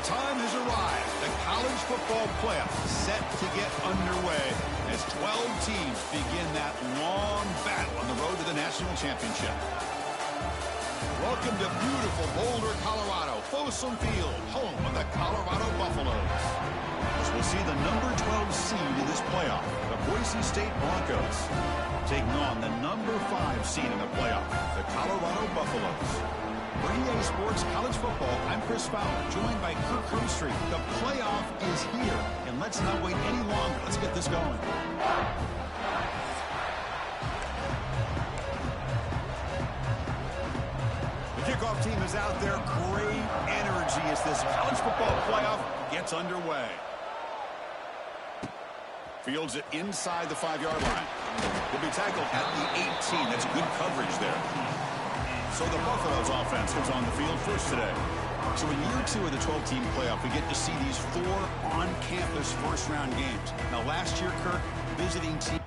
time has arrived. The college football playoff set to get underway as 12 teams begin that long battle on the road to the national championship. Welcome to beautiful Boulder, Colorado, Folsom Field, home of the Colorado Buffaloes. As we'll see the number 12 seed in this playoff, the Boise State Broncos, taking on the number 5 seed in the playoff, the Colorado Buffaloes. For EA Sports College Football, I'm Chris Fowler, joined by Kirk Herbstreit. The playoff is here, and let's not wait any longer. Let's get this going. The kickoff team is out there. Great energy as this college football playoff gets underway. Fields it inside the 5-yard line. Will be tackled at the 18. That's good coverage there. So the Buffaloes offense comes on the field first today. So in year 2 of the 12-team playoff, we get to see these 4 on-campus first-round games. Now last year, Kirk, visiting team.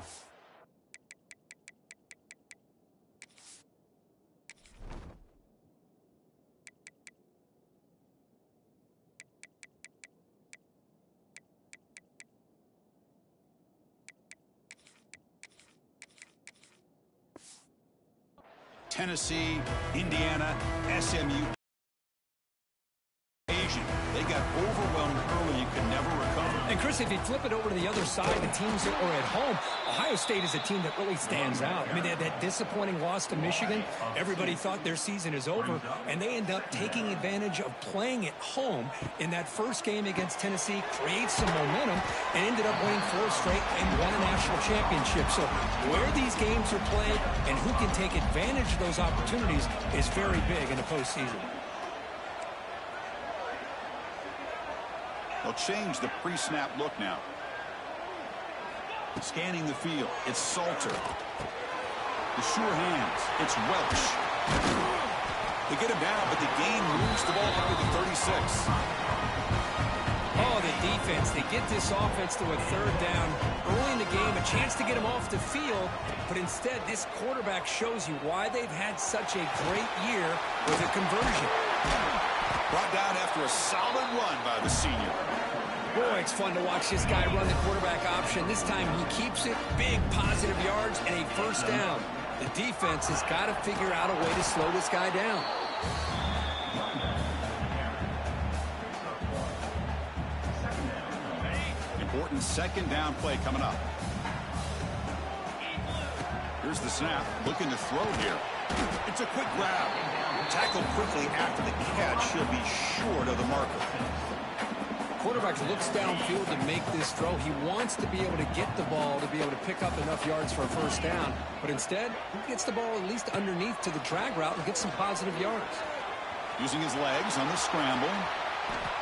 Tennessee, Indiana, SMU, they got overwhelmed early. You could never recover. And Chris, if you flip it over to the other side, the teams that are at home, Ohio State is a team that really stands out. I mean, they had that disappointing loss to Michigan. Everybody thought their season is over, and they end up taking advantage of playing at home in that first game against Tennessee, create some momentum, and ended up winning 4 straight and won a national championship. So where these games are played and who can take advantage of those opportunities is very big in the postseason. They'll change the pre-snap look now. Scanning the field, it's Salter. The sure hands, it's Welch. They get him down, but the game moves the ball out to the 36. Oh, the defense, they get this offense to a 3rd down early in the game, a chance to get him off the field, but instead this quarterback shows you why they've had such a great year with a conversion. Brought down after a solid run by the senior. Boy, it's fun to watch this guy run the quarterback option. This time he keeps it, big positive yards, and a 1st down. The defense has got to figure out a way to slow this guy down. Important 2nd down play coming up. Here's the snap. Looking to throw here. It's a quick grab. Tackled quickly after the catch. He'll be short of the marker. Quarterback looks downfield to make this throw. He wants to be able to get the ball to be able to pick up enough yards for a 1st down. But instead, he gets the ball at least underneath to the drag route and gets some positive yards. Using his legs on the scramble.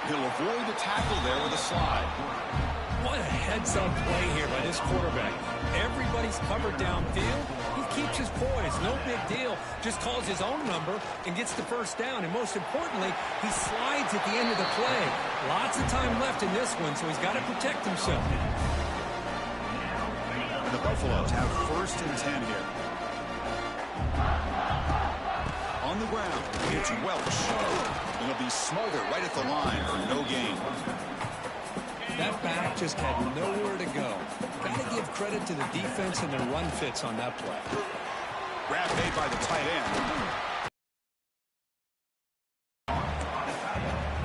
He'll avoid the tackle there with a slide. What a heads-up play here by this quarterback. Everybody's covered downfield. He keeps his poise. No big deal. Just calls his own number and gets the 1st down. And most importantly, he slides at the end of the play. Lots of time left in this one, so he's got to protect himself. The Buffaloes have 1st and 10 here. On the ground, it's Welch. And he'll be smothered right at the line for no gain. That back just had nowhere to go. Got to give credit to the defense and their run fits on that play. Grab made by the tight end.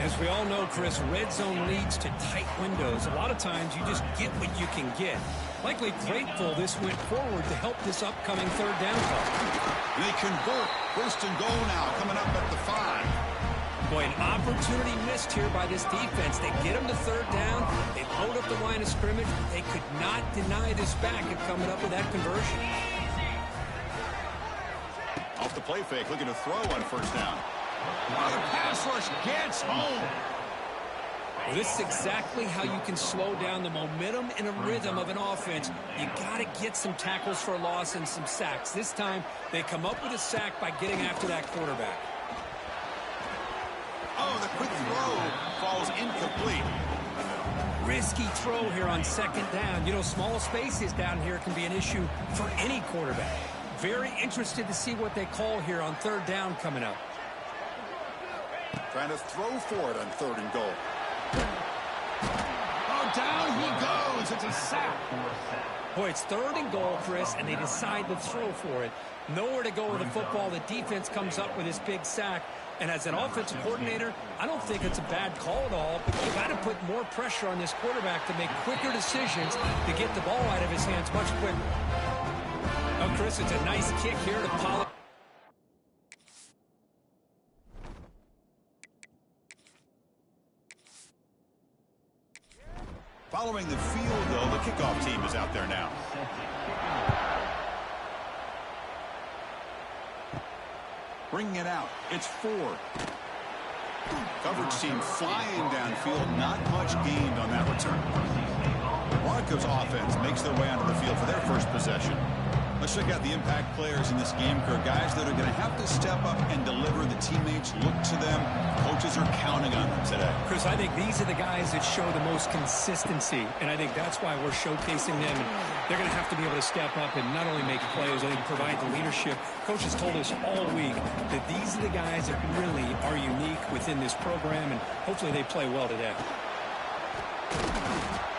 As we all know, Chris, red zone leads to tight windows. A lot of times you just get what you can get. Likely grateful this went forward to help this upcoming 3rd down call. They convert. 1st and goal now coming up at the 5. Boy, an opportunity missed here by this defense. They get him to 3rd down. They load up the line of scrimmage. They could not deny this back of coming up with that conversion. Off the play fake, looking to throw on 1st down. Oh, the pass rush gets home. Well, this is exactly how you can slow down the momentum and a rhythm of an offense. You got to get some tackles for a loss and some sacks. This time, they come up with a sack by getting after that quarterback. Oh, the quick throw falls incomplete. Risky throw here on 2nd down. You know, small spaces down here can be an issue for any quarterback. Very interested to see what they call here on 3rd down coming up. Trying to throw for it on 3rd and goal. Oh, down he goes. It's a sack. Boy, it's 3rd and goal, Chris, and they decide to throw for it. Nowhere to go with the football. The defense comes up with this big sack. And as an offensive coordinator, I don't think it's a bad call at all. You got to put more pressure on this quarterback to make quicker decisions to get the ball out of his hands much quicker. Oh, Chris, it's a nice kick here to Pollard. Following the field goal, the kickoff team is out there now. Bringing it out. It's 4. Coverage team flying downfield. Not much gained on that return. Broncos offense makes their way onto the field for their first possession. Let's check out the impact players in this game, Kirk. Guys that are going to have to step up and deliver. The teammates look to them. Coaches are counting on them today. Chris, I think these are the guys that show the most consistency, and I think that's why we're showcasing them. They're going to have to be able to step up and not only make plays, I think provide the leadership. Coaches told us all week that these are the guys that really are unique within this program, and hopefully they play well today.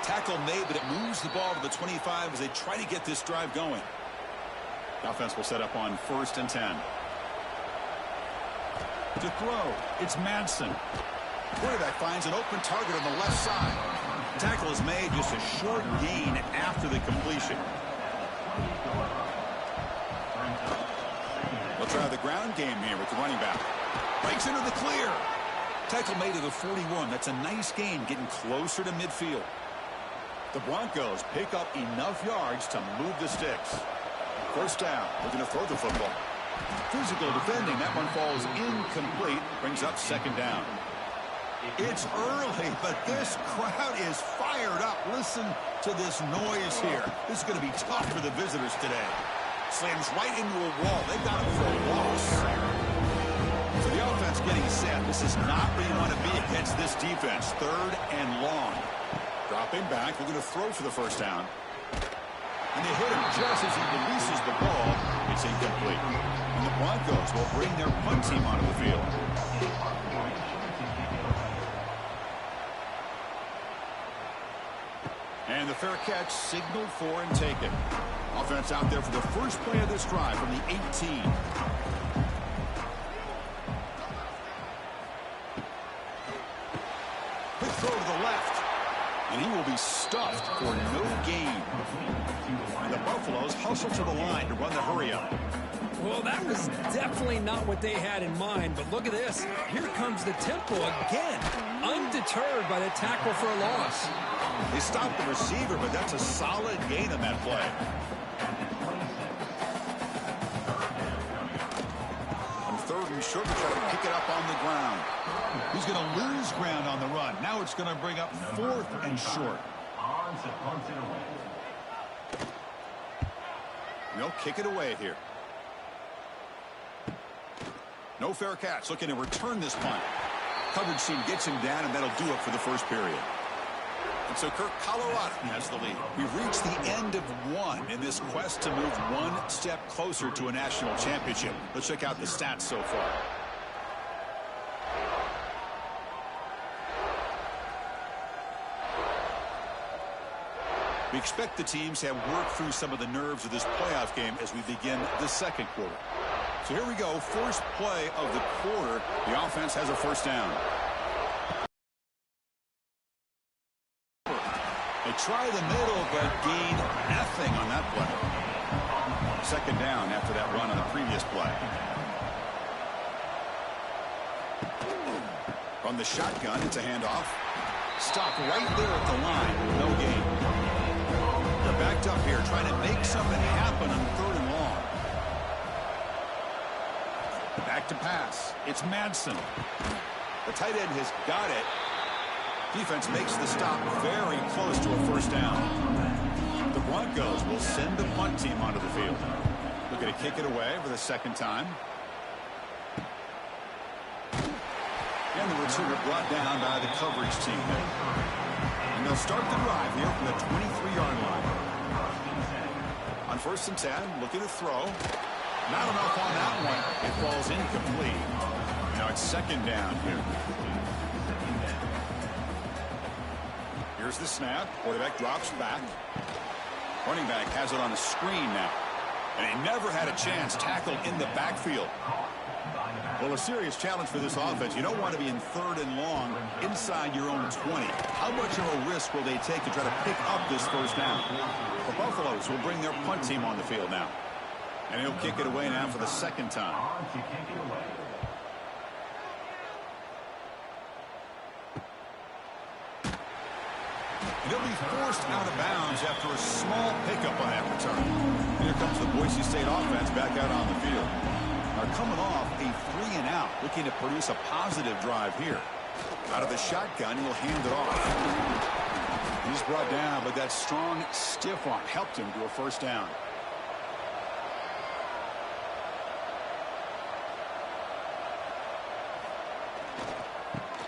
Tackle made, but it moves the ball to the 25 as they try to get this drive going. The offense will set up on 1st and 10. To throw, it's Madsen. Quarterback finds an open target on the left side. Tackle is made, just a short gain after the completion. We'll try the ground game here with the running back. Breaks into the clear. Tackle made to the 41. That's a nice gain, getting closer to midfield. The Broncos pick up enough yards to move the sticks. 1st down. We're going to throw the football. Physical defending. That one falls incomplete. Brings up 2nd down. It's early, but this crowd is fired up. Listen to this noise here. This is going to be tough for the visitors today. Slams right into a wall. They got him for a loss. So the offense getting set. This is not where you want to be against this defense. 3rd and long. Dropping back. We're going to throw for the 1st down. And they hit him just as he releases the ball. It's incomplete. And the Broncos will bring their punt team onto the field. And the fair catch signaled for and taken. Offense out there for the first play of this drive from the 18. Quick throw to the left. And he will be stuffed for no gain. And the Buffaloes hustle to the line to run the hurry-up. Well, that was definitely not what they had in mind, but look at this. Here comes the tempo again, undeterred by the tackle for a loss. They stopped the receiver, but that's a solid gain on that play. On 3rd and short, to try to pick it up on the ground. He's going to lose ground on the run. Now it's going to bring up 4th and short. They'll kick it away here. No fair catch. Looking to return this punt. Coverage team gets him down, and that'll do it for the first period. And so Kirk, Colorado has the lead. We've reached the end of 1 in this quest to move 1 step closer to a national championship. Let's check out the stats so far. We expect the teams to have worked through some of the nerves of this playoff game as we begin the 2nd quarter. So here we go. First play of the quarter. The offense has a 1st down. They try the middle, but gain nothing on that play. 2nd down after that run on the previous play. From the shotgun, it's a handoff. Stop right there at the line. No gain. They're backed up here, trying to make something happen on 3rd and long. Back to pass. It's Madsen. The tight end has got it. Defense makes the stop very close to a 1st down. The Broncos will send the punt team onto the field. Looking to kick it away for the 2nd time. And the returner brought down by the coverage team. And they'll start the drive here from the 23-yard line. On 1st and 10, looking to throw. Not enough on that one. It falls incomplete. Now it's 2nd down here. Here's the snap. Quarterback drops back. Running back has it on the screen now. And he never had a chance tackled in the backfield. Well, a serious challenge for this offense. You don't want to be in 3rd and long inside your own 20. How much of a risk will they take to try to pick up this first down? The Buffaloes will bring their punt team on the field now. And he'll kick it away now for the 2nd time. And he'll be forced out of bounds after a small pickup on that return. Here comes the Boise State offense back out on the field. Are coming off a 3-and-out, looking to produce a positive drive here. Out of the shotgun, he'll hand it off. He's brought down, but that strong, stiff arm helped him to a first down.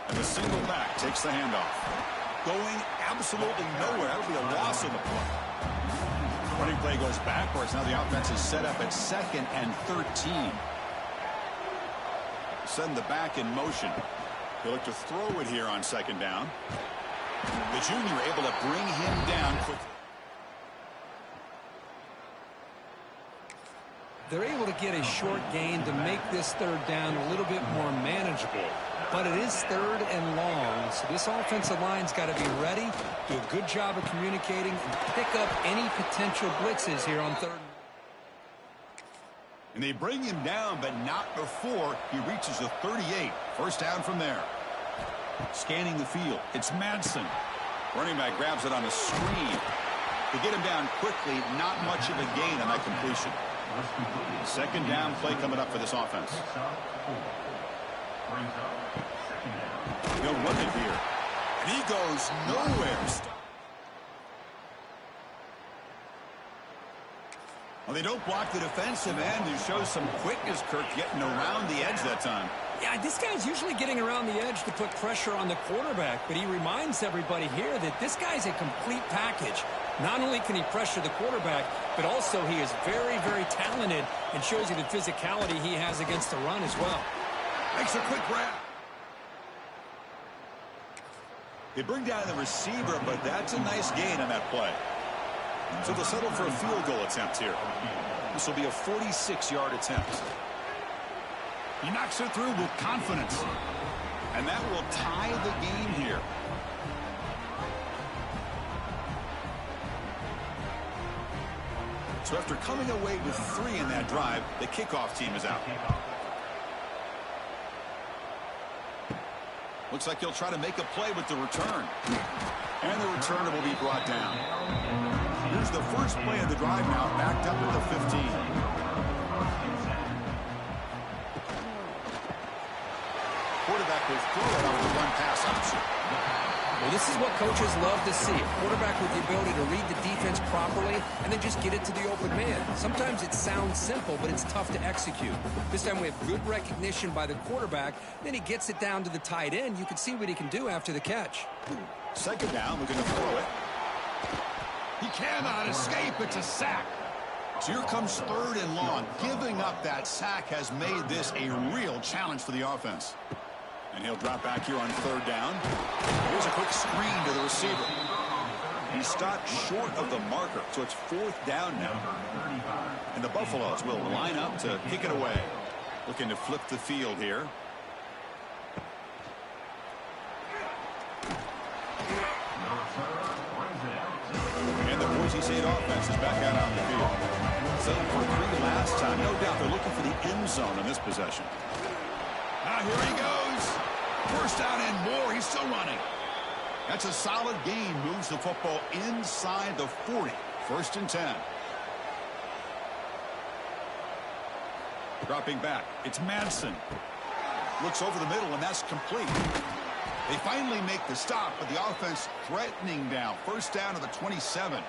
And the single back takes the handoff. Going absolutely nowhere. That'll be a loss in the play. Running play goes backwards. Now the offense is set up at 2nd and 13. Send the back in motion. He'll look to throw it here on 2nd down. The junior able to bring him down quickly. They're able to get a short gain to make this 3rd down a little bit more manageable. But it is 3rd and long, so this offensive line's got to be ready, do a good job of communicating, and pick up any potential blitzes here on 3rd. And they bring him down, but not before he reaches the 38. First down from there. Scanning the field. It's Madsen. Running back grabs it on the screen. To get him down quickly, not much of a gain on that completion. 2nd down play coming up for this offense. He'll run it here. And he goes nowhere. Well, they don't block the defensive end. It shows some quickness, Kirk, getting around the edge that time. Yeah, this guy's usually getting around the edge to put pressure on the quarterback, but he reminds everybody here that this guy's a complete package. Not only can he pressure the quarterback, but also he is very, very talented and shows you the physicality he has against the run as well. Makes a quick grab. They bring down the receiver, but that's a nice gain on that play. So they'll settle for a field goal attempt here. This will be a 46-yard attempt. He knocks it through with confidence. And that will tie the game here. So after coming away with 3 in that drive, the kickoff team is out. Looks like he'll try to make a play with the return. And the returner will be brought down. Here's the first play of the drive now, backed up at the 15. Quarterback will throw it on the run-pass option. Well, this is what coaches love to see. A quarterback with the ability to read the defense properly and then just get it to the open man. Sometimes it sounds simple, but it's tough to execute. This time we have good recognition by the quarterback. Then he gets it down to the tight end. You can see what he can do after the catch. 2nd down, looking to throw it. He cannot escape. It's a sack. So here comes 3rd and long. Giving up that sack has made this a real challenge for the offense. And he'll drop back here on 3rd down. Here's a quick screen to the receiver. He stopped short of the marker, so it's 4th down now. And the Buffaloes will line up to kick it away. Looking to flip the field here. And the Boise State offense is back out on the field. 7 for 3 last time. No doubt they're looking for the end zone in this possession. Now here he goes. First down and more. He's still running. That's a solid gain. Moves the football inside the 40. 1st and 10. Dropping back. It's Madsen. Looks over the middle, and that's complete. They finally make the stop, but the offense threatening down. First down to the 27.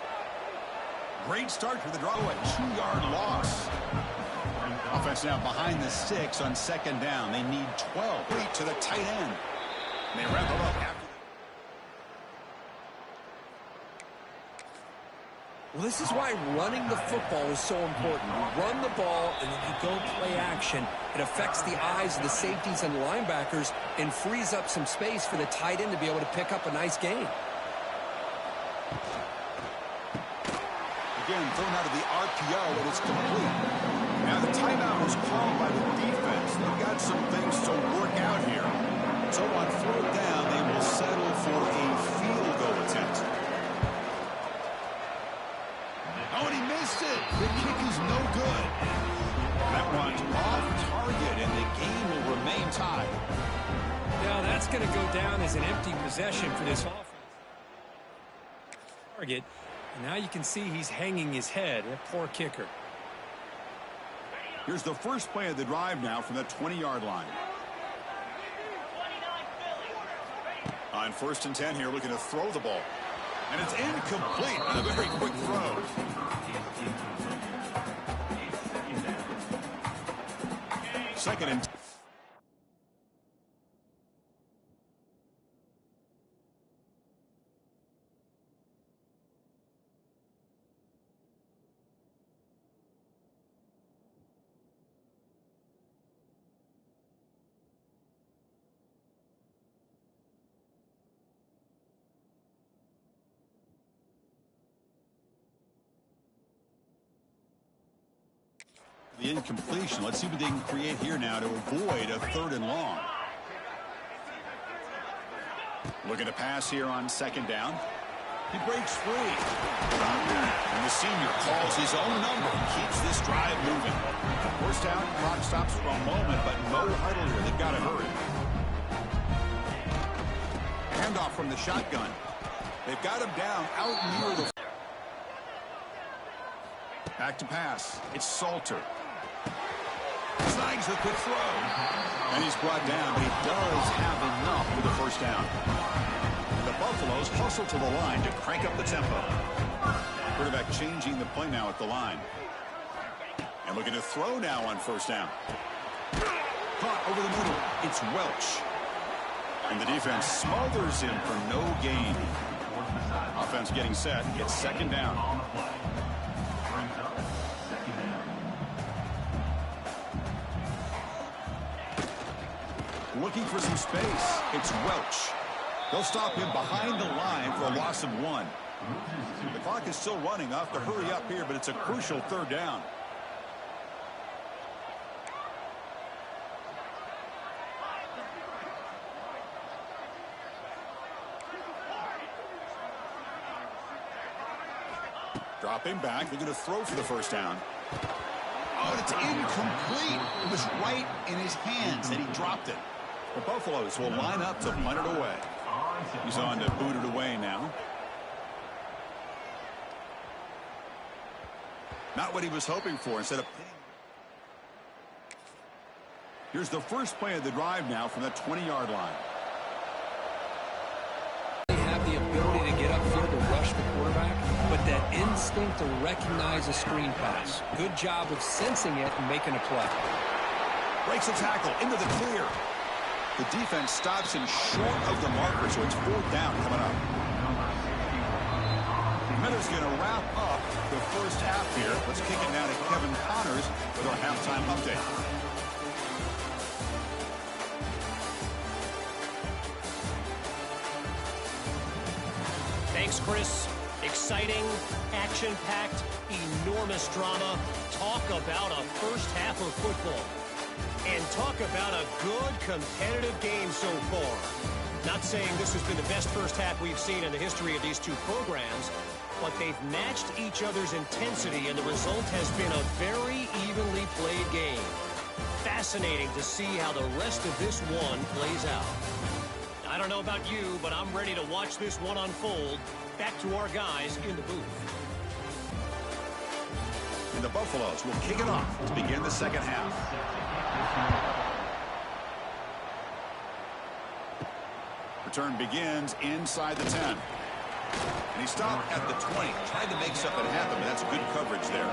Great start for the draw. A 2-yard loss. Offense now behind the 6 on 2nd down. They need 12. Wait to the tight end. And they wrap it up after. Well, this is why running the football is so important. You run the ball, and then you go play action. It affects the eyes of the safeties and linebackers and frees up some space for the tight end to be able to pick up a nice gain. Again, thrown out of the RPO, and it's complete. Now the timeout was called by the defense. They've got some things to work out here. So on fourth down, they will settle for a field goal attempt. Oh, and he missed it. The kick is no good. That one's off target, and the game will remain tied. Now that's going to go down as an empty possession for this offense. Target. And now you can see he's hanging his head. A poor kicker. Here's the first play of the drive now from the 20-yard line. On 1st and 10 here, looking to throw the ball. And it's incomplete on a very quick throw. Second and 10. The incompletion. Let's see what they can create here now to avoid a 3rd and long. Looking to pass here on 2nd down. He breaks free. And the senior calls his own number and keeps this drive moving. First down, clock stops for a moment, but no huddle here. They've got to hurry. Handoff from the shotgun. They've got him down out near the... Back to pass. It's Salter. Snags the quick throw. And he's brought down, but he does have enough for the first down. The Buffaloes hustle to the line to crank up the tempo. Quarterback changing the play now at the line. And looking to throw now on 1st down. Caught over the middle. It's Welch. And the defense smothers him for no gain. Offense getting set. It's 2nd down. Looking for some space. It's Welch. They'll stop him behind the line for a loss of 1. The clock is still running. Off to hurry up here, but it's a crucial 3rd down. Dropping back. They're going to throw for the 1st down. Oh, it's incomplete. It was right in his hands, and he dropped it. The Buffaloes will line up to punt it away. He's on to boot it away now. Not what he was hoping for. Instead of pinning. Here's the first play of the drive now from the 20-yard line. They have the ability to get upfield to rush the quarterback, but that instinct to recognize a screen pass. Good job of sensing it and making a play. Breaks a tackle into the clear. The defense stops him short of the marker, so it's 4th down coming up. Miller's going to wrap up the first half here. Let's kick it now to Kevin Connors with our halftime update. Thanks, Chris. Exciting, action-packed, enormous drama. Talk about a first half of football. And talk about a good competitive game so far. Not saying this has been the best first half we've seen in the history of these two programs, but they've matched each other's intensity, and the result has been a very evenly played game. Fascinating to see how the rest of this one plays out. I don't know about you, but I'm ready to watch this one unfold. Back to our guys in the booth. And the Buffaloes will kick it off to begin the second half. Return begins inside the 10. And he stopped at the 20. Tried to make something happen, but that's good coverage there.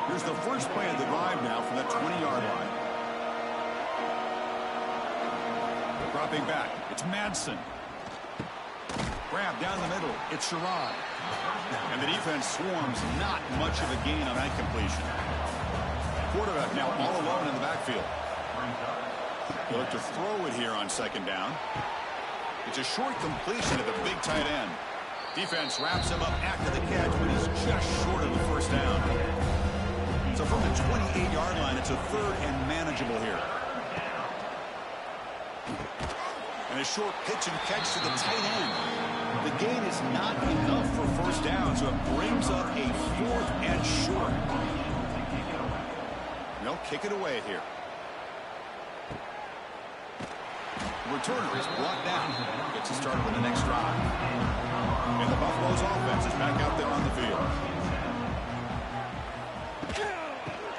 Here's the first play of the drive now from the 20-yard line. Dropping back. It's Madsen. Grab down the middle. It's Sherrod. And the defense swarms. Not much of a gain on that completion. Quarterback now all alone in the backfield. He'll look to throw it here on second down. It's a short completion to the big tight end. Defense wraps him up after the catch, but he's just short of the first down. So from the 28-yard line, it's a third and manageable here. And a short pitch and catch to the tight end. The gain is not enough for first down, so it brings up a fourth and short. They'll kick it away here. The returner is brought down. Gets us started with the next drive. And the Buffalo's offense is back out there on the field.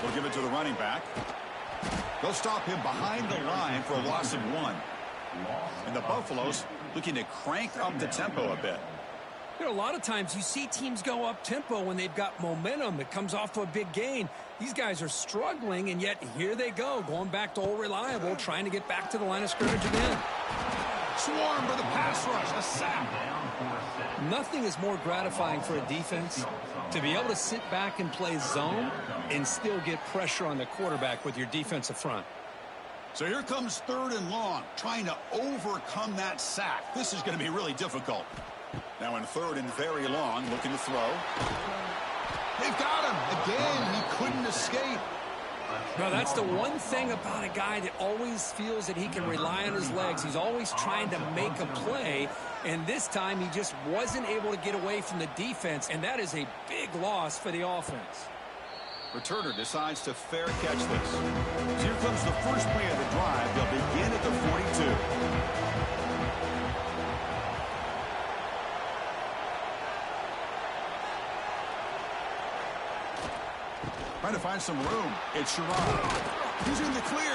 They'll give it to the running back. They'll stop him behind the line for a loss of 1. And the Buffaloes looking to crank up the tempo a bit. You know, a lot of times you see teams go up tempo when they've got momentum that comes off to a big gain. These guys are struggling, and yet here they go, going back to old reliable, trying to get back to the line of scrimmage again. Swarm for the pass rush, a sack. Nothing is more gratifying for a defense to be able to sit back and play zone and still get pressure on the quarterback with your defensive front. So here comes third and long, trying to overcome that sack. This is going to be really difficult. Now in third and very long, looking to throw. They've got him. Again, he couldn't escape. No, that's the one thing about a guy that always feels that he can rely on his legs. He's always trying to make a play, and this time he just wasn't able to get away from the defense, and that is a big loss for the offense. Returner decides to fair catch this. So here comes the first play of the drive. They'll begin at the 42. Trying to find some room. It's Sherrod. He's in the clear.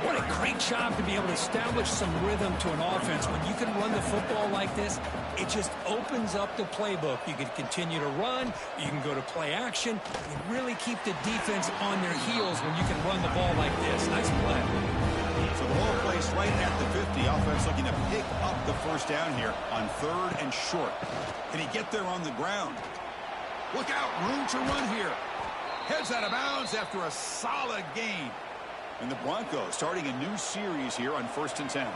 What a great job to be able to establish some rhythm to an offense. When you can run the football like this, it just opens up the playbook. You can continue to run. You can go to play action. You really keep the defense on their heels when you can run the ball like this. Nice play. So the ball placed right at the 50. Offense looking to pick up the first down here on third and short. Can he get there on the ground? Look out, room to run here. Heads out of bounds after a solid gain. And the Broncos starting a new series here on 1st and 10.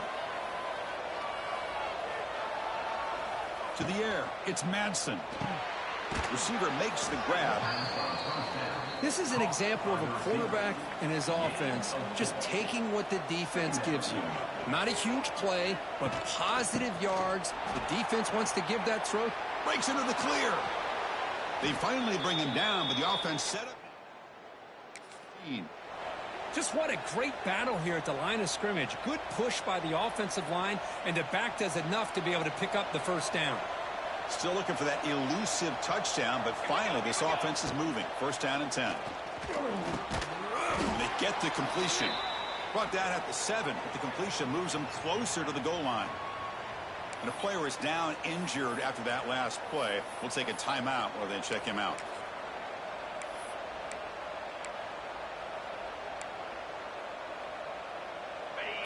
To the air, it's Madsen. Receiver makes the grab. This is an example of a quarterback and his offense just taking what the defense gives you. Not a huge play, but positive yards. The defense wants to give that throw. Breaks into the clear. They finally bring him down, but the offense set up. Just what a great battle here at the line of scrimmage. Good push by the offensive line, and the back does enough to be able to pick up the first down. Still looking for that elusive touchdown, but finally this offense is moving. 1st down and 10. And they get the completion. Brought down at the 7, but the completion moves them closer to the goal line. And a player is down injured after that last play. We'll take a timeout while they check him out.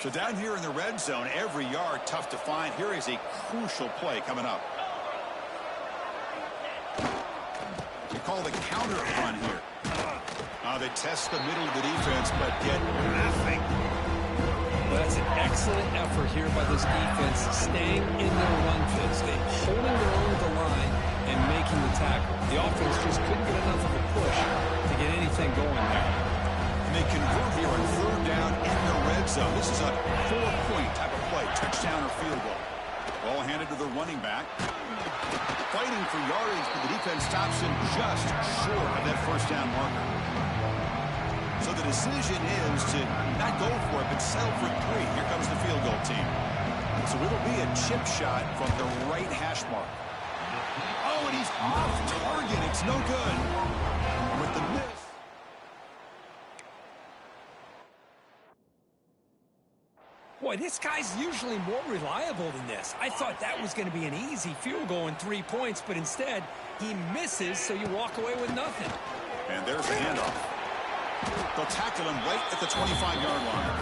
So down here in the red zone, every yard tough to find. Here is a crucial play coming up. They call the counter run here. They test the middle of the defense, but get nothing. That's an excellent effort here by this defense, staying in their run fits. They holding their own at the line and making the tackle. The offense just couldn't get enough of a push to get anything going there. And they convert here on third down in the red zone. This is a 4-point type of play, touchdown or field goal. Ball handed to the running back. Fighting for yardage, but the defense stops him just short of that first down marker. So the decision is to not go for it, but settle for 3. Here comes the field goal team. So it'll be a chip shot from the right hash mark. Oh, and he's off target. It's no good. With the miss. Boy, this guy's usually more reliable than this. I thought that was going to be an easy field goal in 3 points, but instead, he misses, so you walk away with nothing. And there's the handoff. They'll tackle him right at the 25-yard line.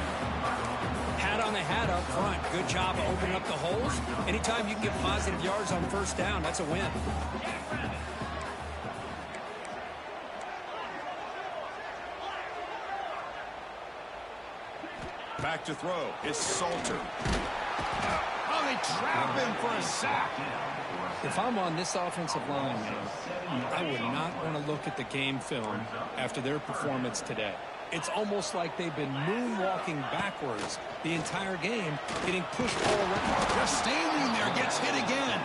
Hat on the hat up front. Good job of opening up the holes. Anytime you can get positive yards on first down, that's a win. Back to throw. It's Salter. Oh, they trap him for a sack. If I'm on this offensive line now, I would not want to look at the game film after their performance today. It's almost like they've been moonwalking backwards the entire game, getting pushed all around. Just standing there, gets hit again.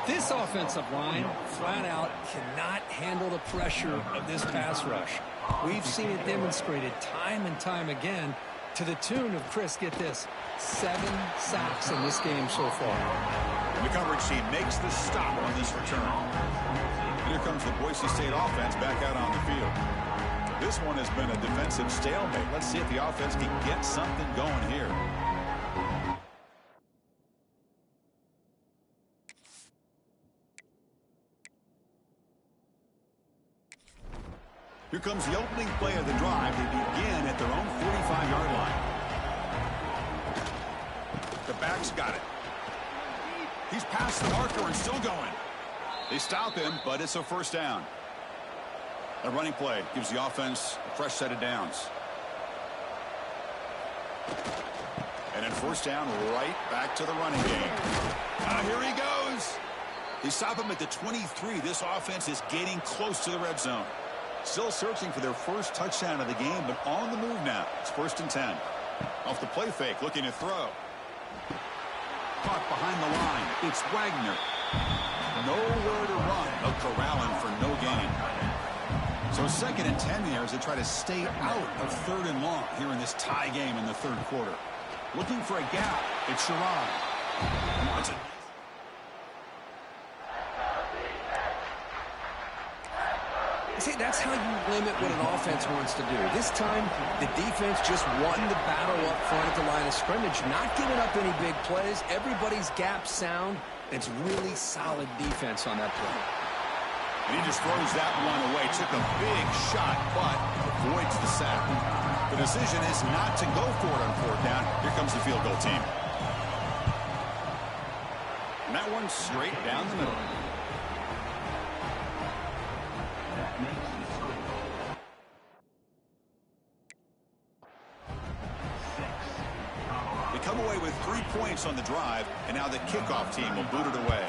This offensive line, flat out, cannot handle the pressure of this pass rush. We've seen it demonstrated time and time again to the tune of, Chris, get this, 7 sacks in this game so far. The coverage team makes the stop on this return. Here comes the Boise State offense back out on the field. This one has been a defensive stalemate. Let's see if the offense can get something going here. Here comes the opening play of the drive. They begin at their own 45-yard line. The back's got it. He's past the marker and still going. They stop him, but it's a first down. A running play gives the offense a fresh set of downs. And then first down, right back to the running game. Here he goes. They stop him at the 23. This offense is getting close to the red zone. Still searching for their first touchdown of the game, but on the move now. It's 1st and 10. Off the play fake, looking to throw. Caught behind the line. It's Wagner. Nowhere to run. They'll corral him for no gain. So 2nd and 10 here as they try to stay out of 3rd and long here in this tie game in the 3rd quarter. Looking for a gap. It's Sherrod. See, that's how you limit what an offense wants to do. This time, the defense just won the battle up front at the line of scrimmage, not giving up any big plays. Everybody's gap sound. It's really solid defense on that play. And he just throws that one away. Took a big shot, but avoids the sack. The decision is not to go for it on 4th down. Here comes the field goal team. And that one straight down the middle. They come away with 3 points on the drive, and now the kickoff team will boot it away.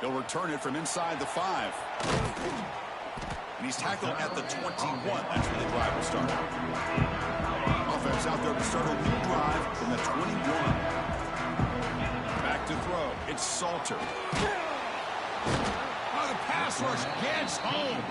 He'll return it from inside the 5. And he's tackled at the 21. That's where the drive will start. Offense out there to start a new drive from the 21. Back to throw. It's Salter. Oh, the pass rush gets home.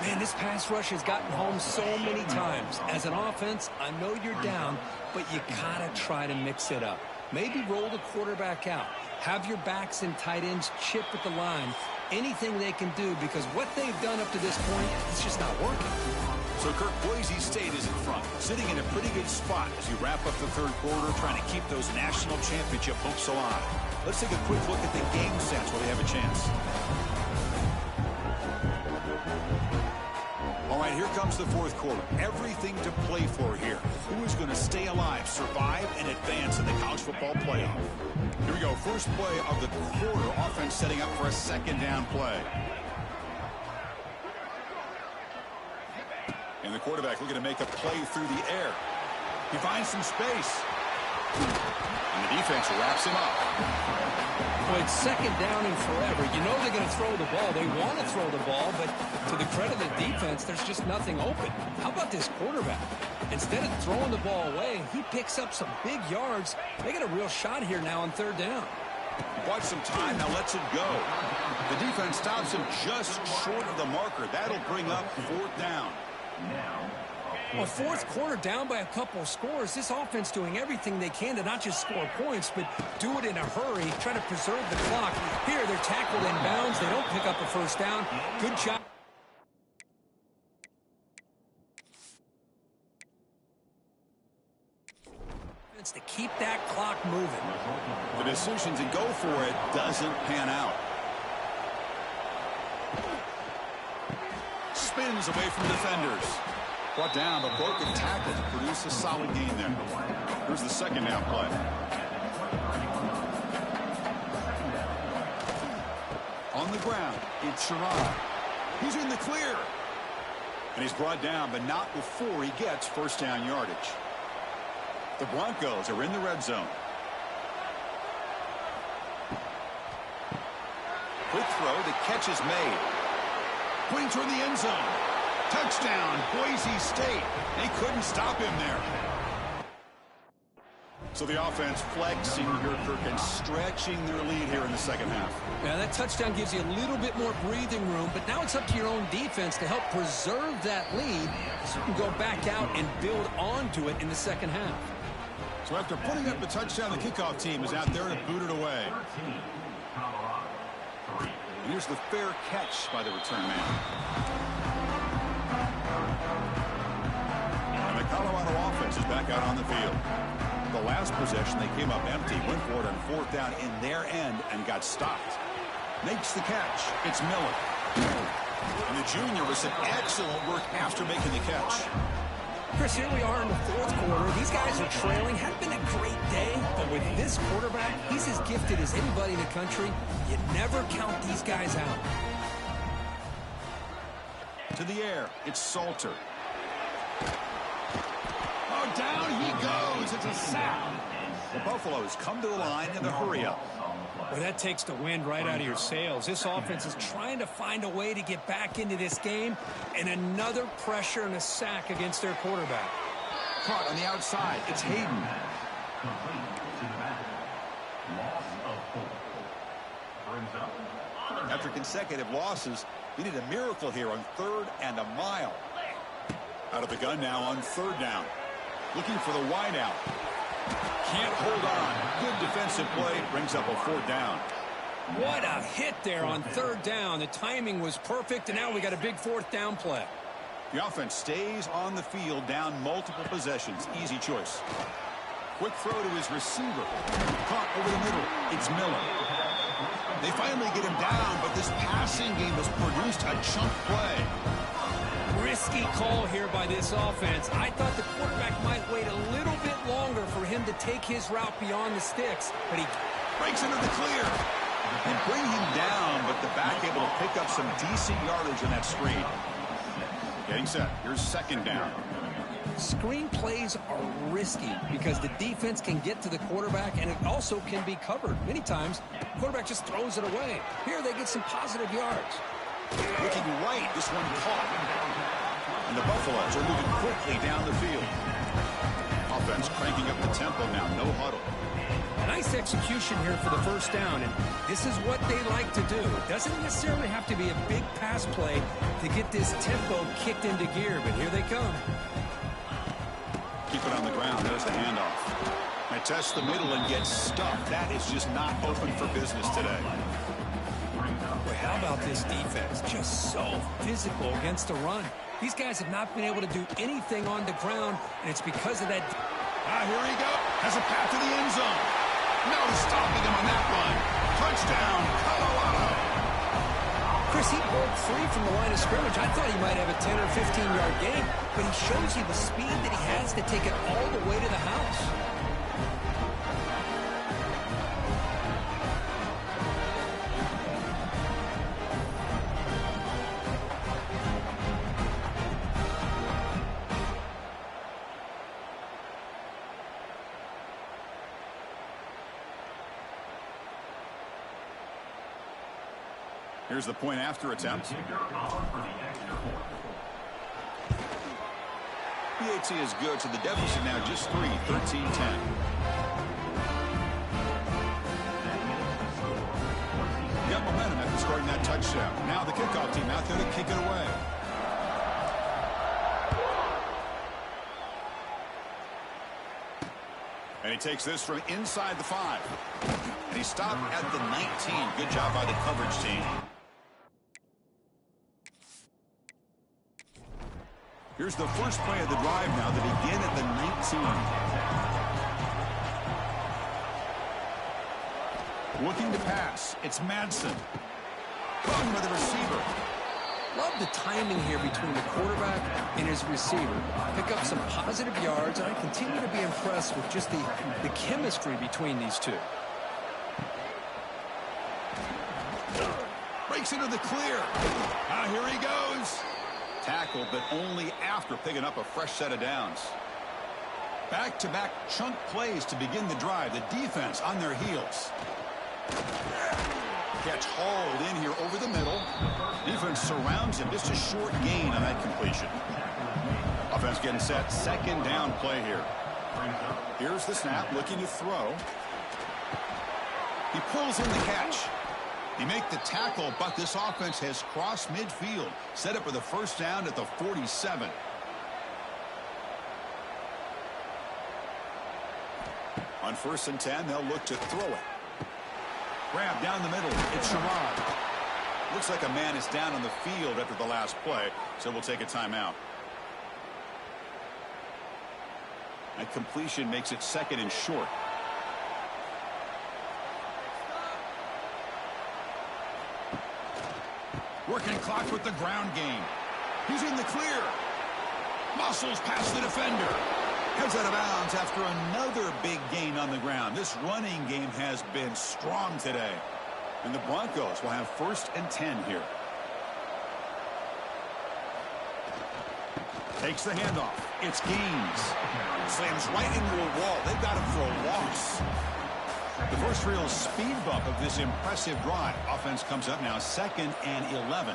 Man, this pass rush has gotten home so many times. As an offense, I know you're down, but you gotta try to mix it up. Maybe roll the quarterback out. Have your backs and tight ends chip at the line. Anything they can do, because what they've done up to this point, it's just not working. So, Kirk, Boise State is in front, sitting in a pretty good spot as you wrap up the 3rd quarter, trying to keep those national championship hopes alive. Let's take a quick look at the game stats while they have a chance. All right, here comes the 4th quarter. Everything to play for here. Who is going to stay alive, survive, and advance in the college football playoff? Here we go. First play of the quarter. Offense setting up for a 2nd down play. And the quarterback looking to make a play through the air. He finds some space. And the defense wraps him up. Well, it's 2nd down and forever. You know they're going to throw the ball. They want to throw the ball, but to the credit of the defense, there's just nothing open. How about this quarterback? Instead of throwing the ball away, he picks up some big yards. They got a real shot here now on 3rd down. Watch some time, now lets it go. The defense stops him just short of the marker. That'll bring up 4th down. Well, 4th quarter down by a couple of scores. This offense doing everything they can to not just score points, but do it in a hurry, try to preserve the clock. Here, they're tackled in bounds. They don't pick up a 1st down. Good job. To keep that clock moving. The decision to go for it doesn't pan out. Spins away from defenders. Brought down, but broke a tackle to produce a solid gain there. Here's the 2nd down play. On the ground, it's Sherrod. He's in the clear. And he's brought down, but not before he gets 1st down yardage. The Broncos are in the red zone. Quick throw. The catch is made. Pointing toward the end zone. Touchdown, Boise State. They couldn't stop him there. So the offense flexing here, Kirk, and stretching their lead here in the second half. Yeah, that touchdown gives you a little bit more breathing room, but now it's up to your own defense to help preserve that lead so you can go back out and build onto it in the second half. So after putting up the touchdown, the kickoff team is out there to boot it away. And here's the fair catch by the return man. And the Colorado offense is back out on the field. The last possession, they came up empty, went for it on fourth down in their end and got stopped. Makes the catch. It's Miller. And the junior with some excellent work after making the catch. Chris, here we are in the fourth quarter. These guys are trailing. Hadn't been a great day, but with this quarterback, he's as gifted as anybody in the country. You never count these guys out. To the air, it's Salter. Oh, down he goes. It's a sack. The Buffaloes come to the line in the hurry-up. Well, that takes the wind right out of your sails. This offense is trying to find a way to get back into this game, and another pressure and a sack against their quarterback. Caught on the outside. It's Hayden. After consecutive losses, we need a miracle here on 3rd and a mile. Out of the gun now on 3rd down. Looking for the wideout. Can't hold on. Good defensive play. Brings up a 4th down. What a hit there on 3rd down. The timing was perfect, and now we got a big 4th down play. The offense stays on the field, down multiple possessions. Easy choice. Quick throw to his receiver. Caught over the middle. It's Miller. They finally get him down, but this passing game has produced a chunk play. Risky call here by this offense. I thought the quarterback might wait a little bit longer for him to take his route beyond the sticks, but he breaks into the clear. And bring him down, but the back able to pick up some decent yardage in that screen. Getting set. Here's 2nd down. Screen plays are risky because the defense can get to the quarterback, and it also can be covered. Many times, the quarterback just throws it away. Here they get some positive yards. Looking right, this one caught. And the Buffaloes are moving quickly down the field. Offense cranking up the tempo now, no huddle. Nice execution here for the 1st down, and this is what they like to do. It doesn't necessarily have to be a big pass play to get this tempo kicked into gear, but here they come. Keep it on the ground. There's the handoff. They test the middle and get stuffed. That is just not open for business today. Well, how about this defense? Just so physical against the run. These guys have not been able to do anything on the ground, and it's because of that. Here he goes. Has a path to the end zone. No stopping him on that one. Touchdown, Colorado. Chris, he broke free from the line of scrimmage. I thought he might have a 10 or 15-yard gain, but he shows you the speed that he has to take it all the way to the house. Here's the point after attempt. PAT is good, so the deficit now just 3, 13-10. Got momentum after scoring that touchdown. Now the kickoff team out there to kick it away. And he takes this from inside the 5. And he stopped at the 19. Good job by the coverage team. Here's the first play of the drive now to begin at the 19. Looking to pass. It's Madsen. Caught by the receiver. Love the timing here between the quarterback and his receiver. Pick up some positive yards, and I continue to be impressed with just the chemistry between these two. Breaks into the clear. Here he goes. Tackled, but only after picking up a fresh set of downs. Back-to-back chunk plays to begin the drive. The defense on their heels. Catch hauled in here over the middle. Defense surrounds him. Just a short gain on that completion. Offense getting set. Second down play here. Here's the snap, looking to throw. He pulls in the catch. He make the tackle, but this offense has crossed midfield. Set up for the first down at the 47. On 1st and 10, they'll look to throw it. Grab down the middle. It's Sherrod. Looks like a man is down on the field after the last play, so we'll take a timeout. That completion makes it 2nd and short. Working clock with the ground game. He's in the clear. Muscles past the defender. Heads out of bounds after another big gain on the ground. This running game has been strong today. And the Broncos will have 1st and 10 here. Takes the handoff. It's Gaines. Slams right into a wall. They've got him for a loss. The first real speed bump of this impressive drive. Offense comes up now 2nd and 11.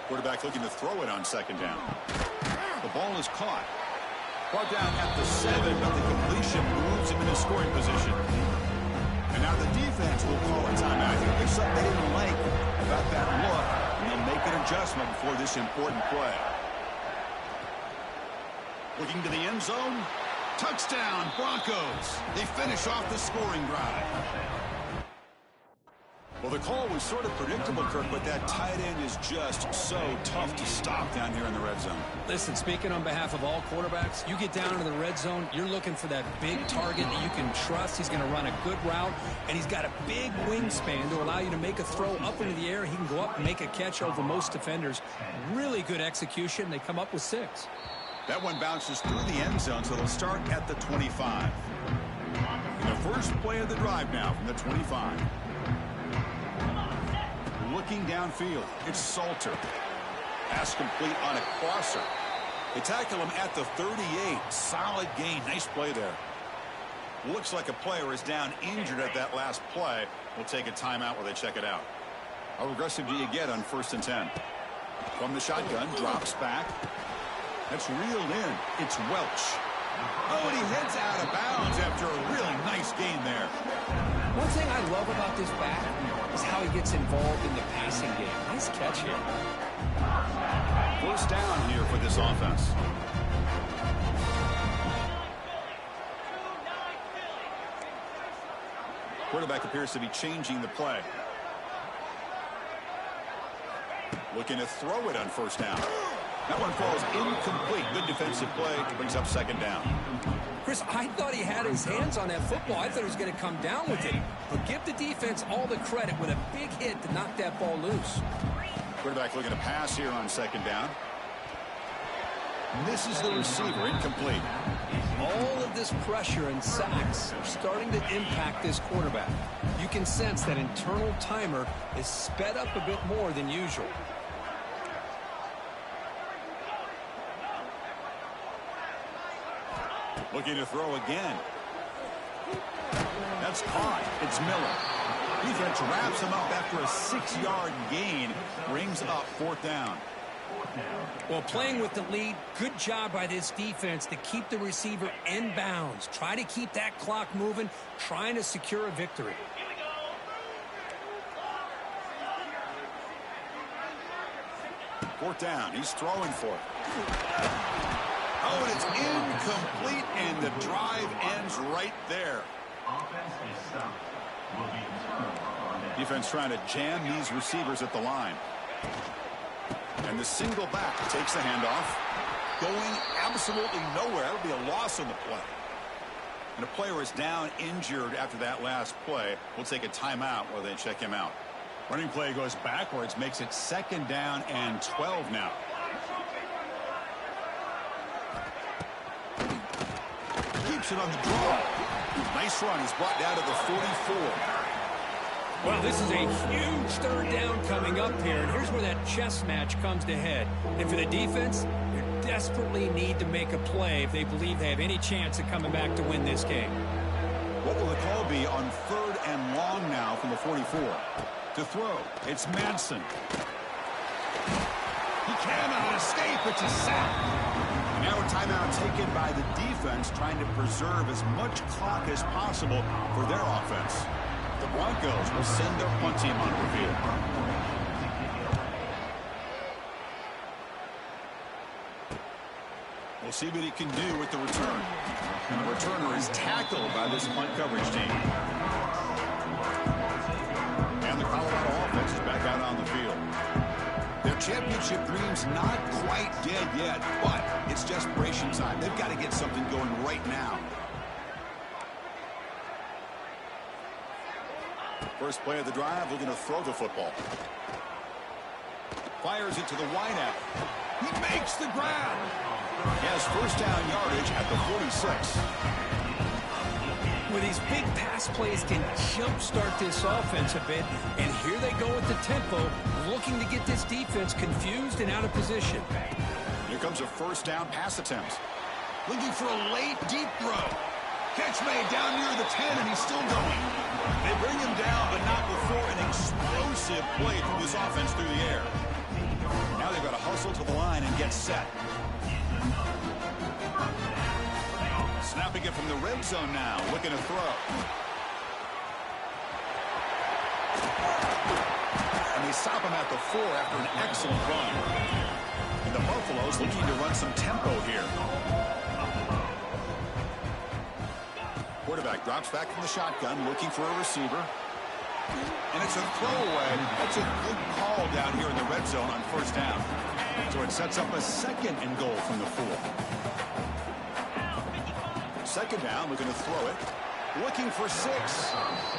Quarterback looking to throw it on 2nd down. The ball is caught. Brought down at the 7, but the completion moves him into scoring position. And now the defense will call a timeout. I think there's something they didn't like about that look, and they'll make an adjustment before this important play. Looking to the end zone. Touchdown, Broncos. They finish off the scoring drive. Well, the call was sort of predictable, Kirk, but that tight end is just so tough to stop down here in the red zone. Listen, speaking on behalf of all quarterbacks, you get down into the red zone, you're looking for that big target that you can trust. He's going to run a good route, and he's got a big wingspan to allow you to make a throw up into the air. He can go up and make a catch over most defenders. Really good execution. They come up with 6. That one bounces through the end zone, so they'll start at the 25. And the first play of the drive now from the 25. Looking downfield, it's Salter. Pass complete on a crosser. They tackle him at the 38. Solid gain. Nice play there. Looks like a player is down injured at that last play. We'll take a timeout while they check it out. How aggressive do you get on 1st and 10? From the shotgun, drops back. That's reeled in. It's Welch. Oh, and he heads out of bounds after a really nice gain there. One thing I love about this back is how he gets involved in the passing game. Nice catch here. 1st down here for this offense. Quarterback appears to be changing the play. Looking to throw it on 1st down. That one falls incomplete. Good defensive play. Brings up 2nd down. Chris, I thought he had his hands on that football. I thought he was going to come down with it. But give the defense all the credit with a big hit to knock that ball loose. Quarterback looking to pass here on 2nd down. Misses the receiver. Incomplete. All of this pressure and sacks are starting to impact this quarterback. You can sense that internal timer is sped up a bit more than usual. Looking to throw again. That's caught. It's Miller. Defense wraps him up after a 6-yard gain. Brings up 4th down. Well, playing with the lead, good job by this defense to keep the receiver in bounds. Try to keep that clock moving, trying to secure a victory. Fourth down. He's throwing for it. Oh, and it's incomplete, and the drive ends right there. Defense trying to jam these receivers at the line. And the single back takes the handoff. Going absolutely nowhere. That'll be a loss on the play. And a player is down injured after that last play. We'll take a timeout while they check him out. Running play goes backwards, makes it 2nd down and 12 now. Keeps it on the draw. Nice run. He's brought down to the 44. Well, this is a huge 3rd down coming up here, and here's where that chess match comes to head. And for the defense, they're desperately need to make a play if they believe they have any chance of coming back to win this game. What will the call be on 3rd and long now from the 44? To throw, it's Madsen. He cannot escape. It's a sack. Now a timeout taken by the defense, trying to preserve as much clock as possible for their offense. The Broncos will send their punt team onto the field. We'll see what he can do with the return. And the returner is tackled by this punt coverage team. And the Colorado offense is back out on the field. Their championship dream's not quite dead yet, but it's desperation time. They've got to get something going right now. First play of the drive, we're going to throw the football. Fires it to the wideout. He makes the grab. He has first down yardage at the 46. Well, these big pass plays can jumpstart this offense a bit, and here they go with the tempo, looking to get this defense confused and out of position. Here comes a first down pass attempt. Looking for a late deep throw. Catch made down near the 10, and he's still going. They bring him down, but not before an explosive play from this offense through the air. Now they've got to hustle to the line and get set. Snapping it from the red zone now, looking to throw. And they stop him at the 4 after an excellent run. And the Buffaloes looking to run some tempo here. Quarterback drops back from the shotgun, looking for a receiver. And it's a throwaway. That's a good call down here in the red zone on first down. So it sets up a 2nd and goal from the 4. Second down, looking to throw it. Looking for 6.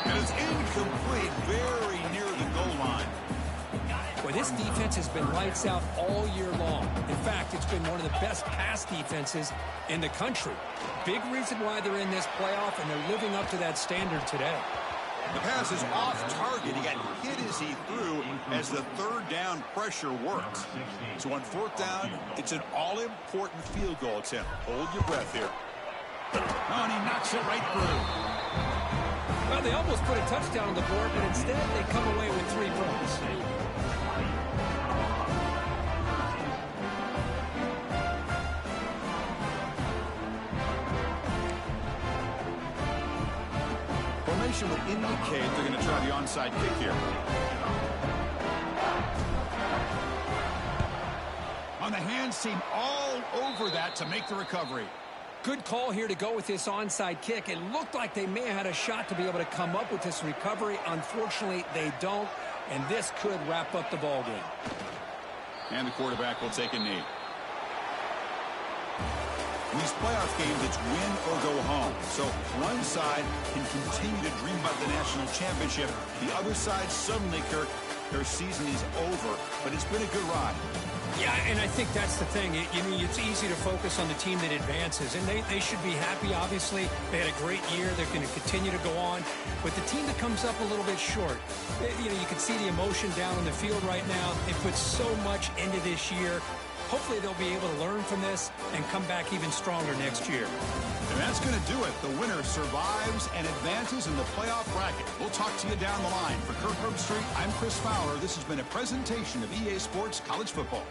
And it's incomplete, very near the goal line. Well, this defense has been lights out all year long. In fact, it's been one of the best pass defenses in the country. Big reason why they're in this playoff, and they're living up to that standard today. The pass is off target. He got hit as he threw as the 3rd down pressure worked. So on 4th down, it's an all-important field goal attempt. Hold your breath here. Oh, and he knocks it right through. Well, they almost put a touchdown on the board, but instead they come away with 3 points. Formation would indicate they're going to try the onside kick here. On the hands team all over that to make the recovery. Good call here to go with this onside kick. It looked like they may have had a shot to be able to come up with this recovery. Unfortunately, they don't, and this could wrap up the ball game. And the quarterback will take a knee. In these playoff games, it's win or go home. So one side can continue to dream about the national championship. The other side suddenly, Kirk, their season is over. But it's been a good ride. Yeah, and I think that's the thing. It's easy to focus on the team that advances, and they should be happy, obviously. They had a great year. They're going to continue to go on. But the team that comes up a little bit short, you can see the emotion down on the field right now. They put so much into this year. Hopefully they'll be able to learn from this and come back even stronger next year. And that's going to do it. The winner survives and advances in the playoff bracket. We'll talk to you down the line. For Kirk Herbstreit, I'm Chris Fowler. This has been a presentation of EA Sports College Football.